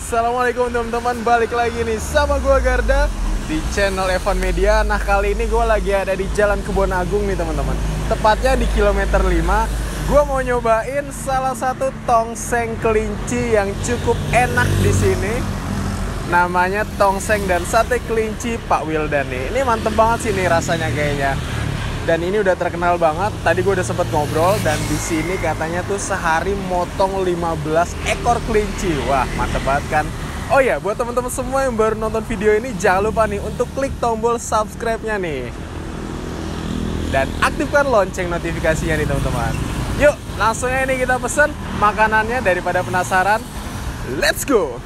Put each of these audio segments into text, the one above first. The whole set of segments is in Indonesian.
Assalamualaikum teman-teman, balik lagi nih sama gua Garda di channel Evan Media. Nah kali ini gua lagi ada di Jalan Kebon Agung nih teman-teman. Tepatnya di kilometer 5. Gua mau nyobain salah satu tongseng kelinci yang cukup enak di sini. Namanya tongseng dan sate kelinci Pak Wildan nih. Ini mantep banget sih nih rasanya kayaknya. Dan ini udah terkenal banget. Tadi gue udah sempet ngobrol dan di sini katanya tuh sehari motong 15 ekor kelinci. Wah, mantep banget kan? Oh ya, buat teman-teman semua yang baru nonton video ini jangan lupa nih untuk klik tombol subscribe-nya nih. Dan aktifkan lonceng notifikasinya nih teman-teman. Yuk, langsung aja nih kita pesen makanannya daripada penasaran. Let's go!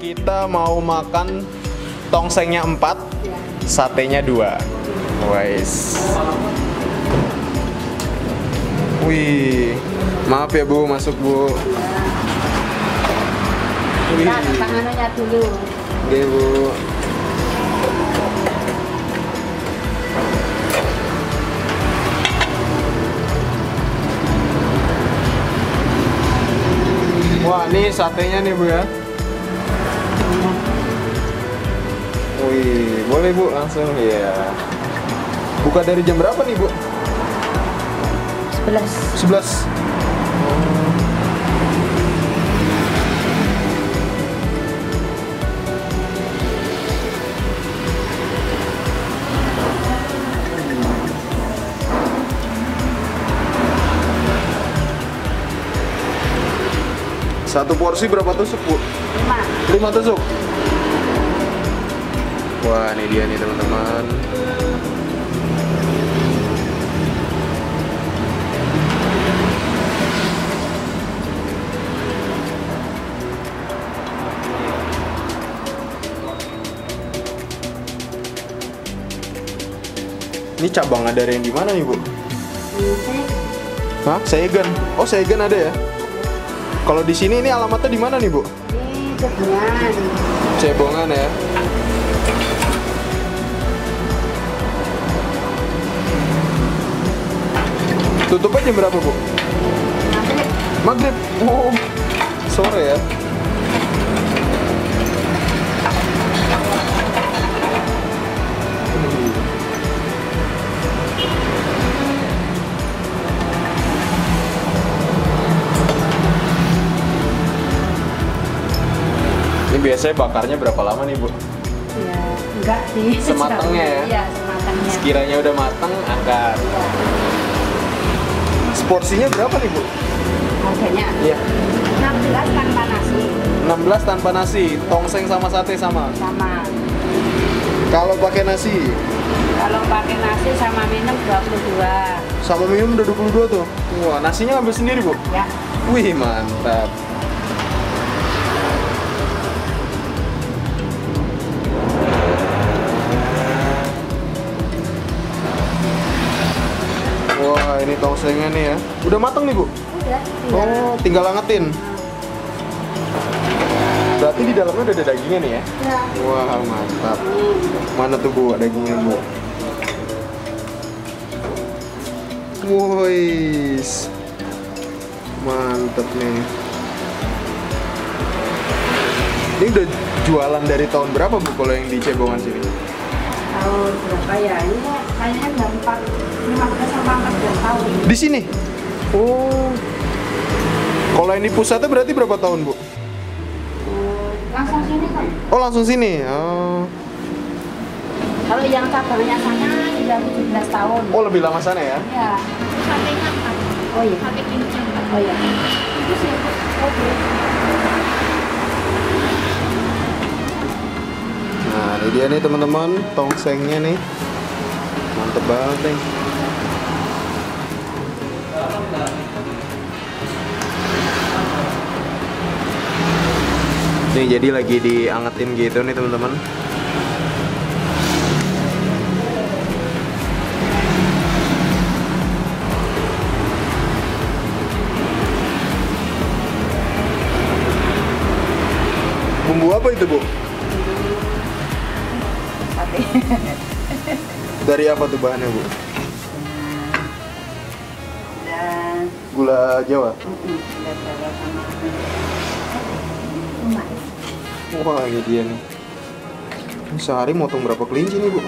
Kita mau makan tongsengnya 4, satenya 2. Wais. Wih, maaf ya Bu, masuk Bu. Wih. Nah, tangannya dulu. Oke Bu. Wah, ini satenya nih Bu ya. Wih, boleh Bu, langsung ya. Buka dari jam berapa nih Bu? 11. Satu porsi berapa tusuk Bu? 5 tusuk. Wah, ini dia nih teman-teman. Ini cabang ada yang di mana nih Bu? Hah? Saegan. Oh, Saegan ada ya? Kalau di sini ini alamatnya di mana nih Bu? Di Cebongan. Cebongan ya. Tutupnya jam berapa Bu? Maghrib. Oh, sore ya. Ini biasanya bakarnya berapa lama nih Bu? Ya, enggak sih. Sematangnya ya? Iya, sematangnya. Sekiranya udah matang, angkat. Ya. Porsinya berapa nih Bu? Harganya? Iya. 16 tanpa nasi. 16 tanpa nasi, tongseng sama sate sama. Sama. Kalau pakai nasi? Kalau pakai nasi sama minum 22. Sama minum udah 22 tuh. Wah, nasinya ambil sendiri Bu? Ya. Wih, mantap. Wah, ini tongsengnya nih ya. Udah matang nih Bu? Udah. Oh, tinggal angetin. Berarti di dalamnya udah ada dagingnya nih ya? Ya. Wah, mantap. Mana tuh Bu dagingnya Bu? Wois. Mantap nih. Ini udah jualan dari tahun berapa Bu kalau yang di Cebongan sini? Tahun berapa ya? Ini kayaknya udah 15 sama 14 tahun. Di sini? Oh. Kalau yang di pusatnya berarti berapa tahun Bu? Langsung sini kok. Oh, langsung sini. Oh. Kalau yang cabangnya sana sudah 17 tahun. Oh, lebih lama sana ya? Iya. Satenya 4. Oh iya. Sate kelinci 4. Oh iya. Itu sih. Oke. Nah, ini dia nih teman-teman, tongsengnya nih. Mantep banget nih. Nih jadi lagi diangetin gitu nih teman-teman. Bumbu apa itu, Bu? Sate. Dari apa tuh bahannya, Bu? Dan Gula Jawa. gula Jawa sama tomat. Wah, ini dia nih. Ini sehari motong berapa kelinci nih, Bu?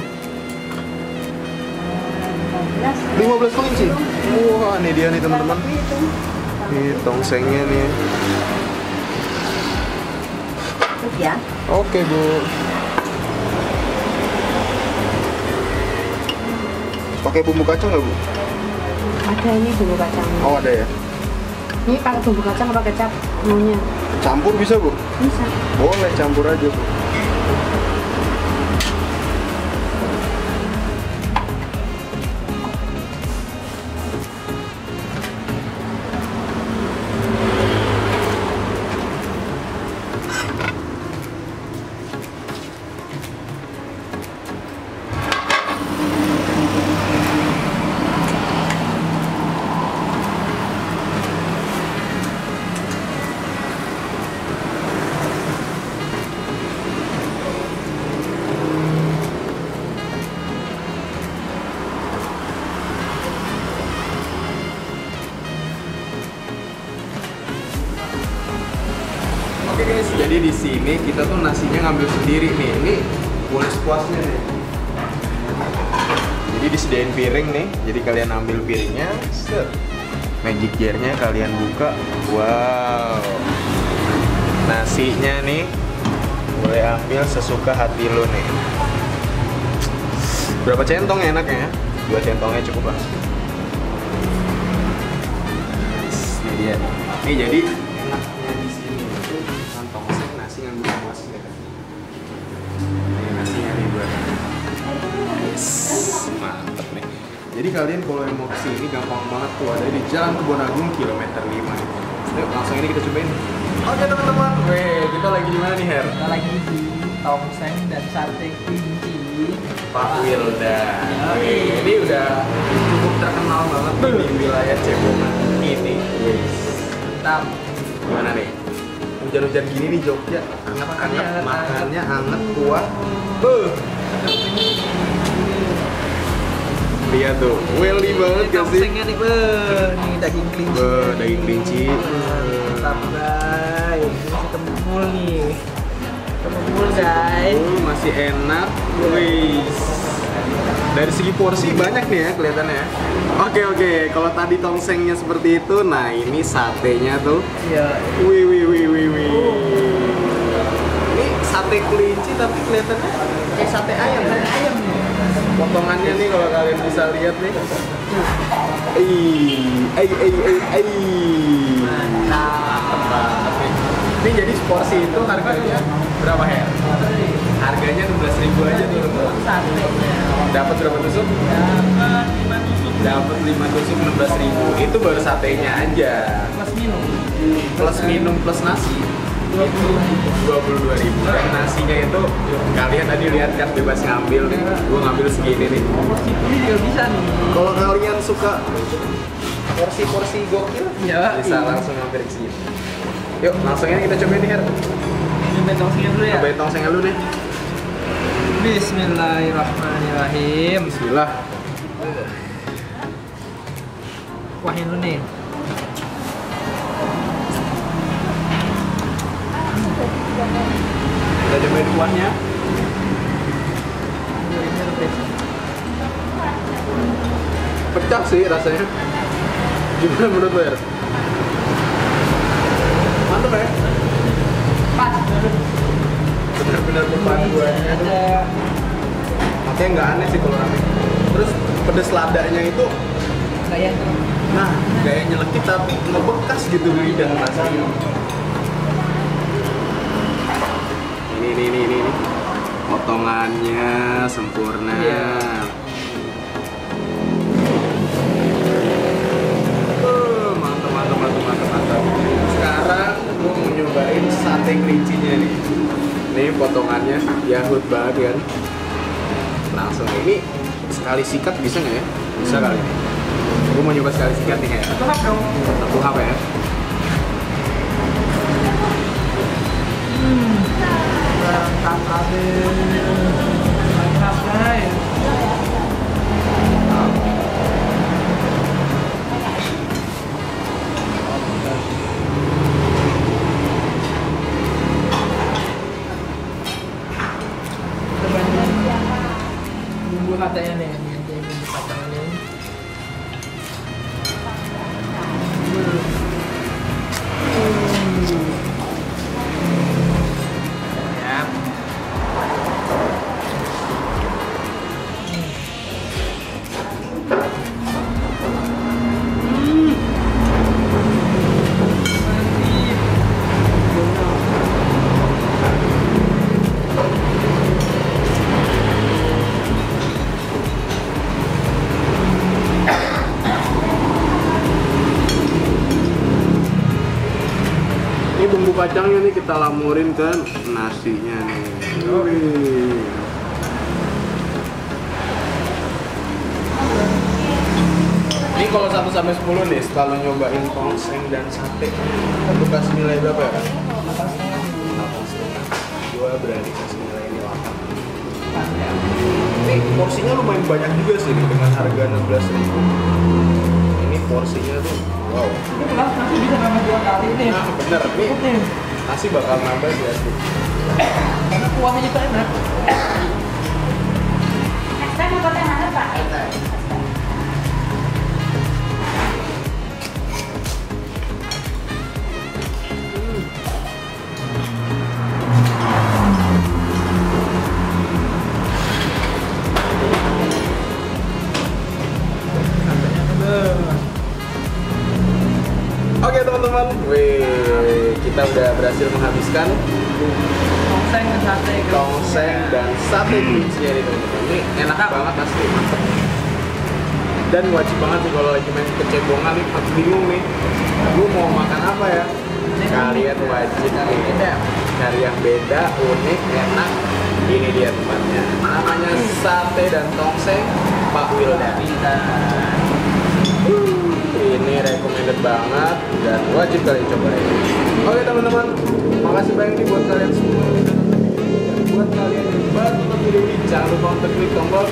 15 kelinci. Wah, ini dia nih teman-teman. Ini tongsengnya nih. Ya. Oke, Bu. Pakai bumbu kacang nggak, Bu? Ada ini bumbu kacang. Oh, ada ya. Ini pakai bumbu kacang apa kecap? Maunya? Campur bisa, Bu? Bisa. Boleh, campur aja, Bu. Oke guys, jadi di sini kita tuh nasinya ngambil sendiri nih. Ini boleh sepuasnya nih. Jadi disediain piring nih. Jadi kalian ambil piringnya, set. Magic jar-nya kalian buka. Wow. Nasinya nih boleh ambil sesuka hati lo nih. Berapa centong enaknya ya? 2 centongnya cukup lah. Ini dia nih. Ini jadi enaknya di sini itu kantong seng nasi ngambil puas ya. Ini nasinya nih buat. Yes, mantep nih. Jadi kalian kalau yang mau kesini gampang banget tuh, ada di Jalan Kebon Agung kilometer 5 nih. Yuk langsung ini kita cobain. Oke teman-teman, kita lagi di mana nih Her? Kita lagi di tongseng dan sate kelinci Pak Wildan. Ini udah cukup terkenal banget di wilayah Cebongan ini. Mantap. Gimana nih? Hujan-hujan gini nih Jogja, hangat-hangat, makannya hangat, kuah. Lihat tuh, welly banget gak sih? Tongsengnya nih, nih daging kelinci. Daging kelinci. Mantap guys. Masih kempul nih. Kempul guys. Masih enak. Wih. Dari segi porsi banyak nih ya kelihatannya ya. Oke, kalau tadi tongsengnya seperti itu, nah ini satenya tuh. Iya. Wih. Ini sate kelinci tapi kelihatannya kayak sate ayam. Sate ayam nih. Potongannya nih kalau kalian bisa lihat nih. Mantap banget nih. Ini jadi porsi itu harganya berapa ya? Harganya 16.000 aja tuh. Satenya. Dapat berapa tusuk? Dapat 5 tusuk 16.000. Itu baru satenya aja. Plus minum. Plus minum plus nasi. 22.000. Dan nasinya itu kalian tadi lihat kan bebas ngambil nih. Gua ngambil segini nih. Porsi ini juga bisa nih. Kalau kalian suka porsi-porsi gokil, Ya, bisa langsung mampir ke sini. Yuk, langsung aja kita cobain nih, Her. Coba tongsengnya dulu ya. Cobain tongsengnya dulu nih. Bismillahirrahmanirrahim. Bismillah. Kuahin dulu nih. Kita cobain kuahnya. Pecah sih rasanya. Gimana menurut lo, Her? Mantep ya? Pas. Benar-benar perpaduannya tuh. Ada Makanya nggak aneh sih kalau rame. Terus pedes ladanya itu, kayak nah kayak nyelekit tapi ngebekas gitu di lidah rasanya. Ini. Potongannya sempurna. Iya. Mantap. Sekarang gue mau nyobain sate sate kelincinya nih. Ini potongannya yahut banget kan. Langsung ini sekali sikat bisa nggak ya? Bisa kali ini. Gue mau nyoba sekali sikat nih kayak. Satu hap dong. Satu hap ya. Mantap abis. Mantap guys. Bumbu hatenya nih, ini aja bumbu kacangnya. Ya. Ini bumbu kacangnya nih kita lamurin ke nasinya nih. Wih. Ini kalau 1 sampai 10 nih setelah nyobain tongseng dan sate, aku kasih nilai berapa ya? 8,5. Gua berani kasih nilai ini 8. Ini porsinya lumayan banyak juga sih nih, dengan harga 16.000. Ini porsinya tuh wow. Ini belas nasi bisa nambah 2 kali nih. Nah bener nih, Nih, nasi bakal nambah sih asli. karena kuahnya itu enak. Es teh mau teh mana Pak? Oke teman-teman, kita udah berhasil menghabiskan Tongseng dan sate. tongseng dan sate kelincinya nih teman-teman. Ini enak banget asli, mantep. Dan wajib banget sih kalau lagi main kecebongan nih, aku bingung nih, gue mau makan apa ya? Kalian wajib nih, cari yang beda, unik, enak. Ini dia tempatnya, namanya Sate dan Tongseng Pak Wildan. Ini recommended banget dan wajib kalian cobain. Oke teman-teman, makasih banyak nih buat kalian semua yang udah nonton video ini. Dan buat kalian yang baru nonton video ini, jangan lupa untuk klik tombol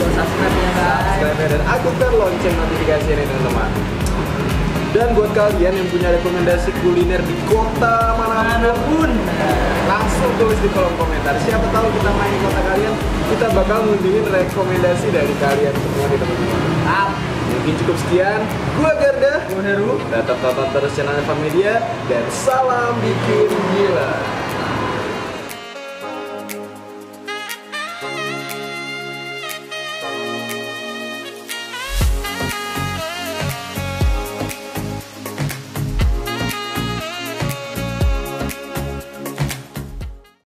Subscribe ya guys. subscribe dan aktifkan lonceng notifikasi ini teman-teman. Dan buat kalian yang punya rekomendasi kuliner di kota manapun, langsung tulis di kolom komentar. Siapa tahu kita main di kota kalian, kita bakal ngunjungin rekomendasi dari kalian semua nih teman-teman. Mungkin cukup sekian. Gua Garda, Gua Heru. tetap tonton terus channel Evan Media dan salam bikin gila.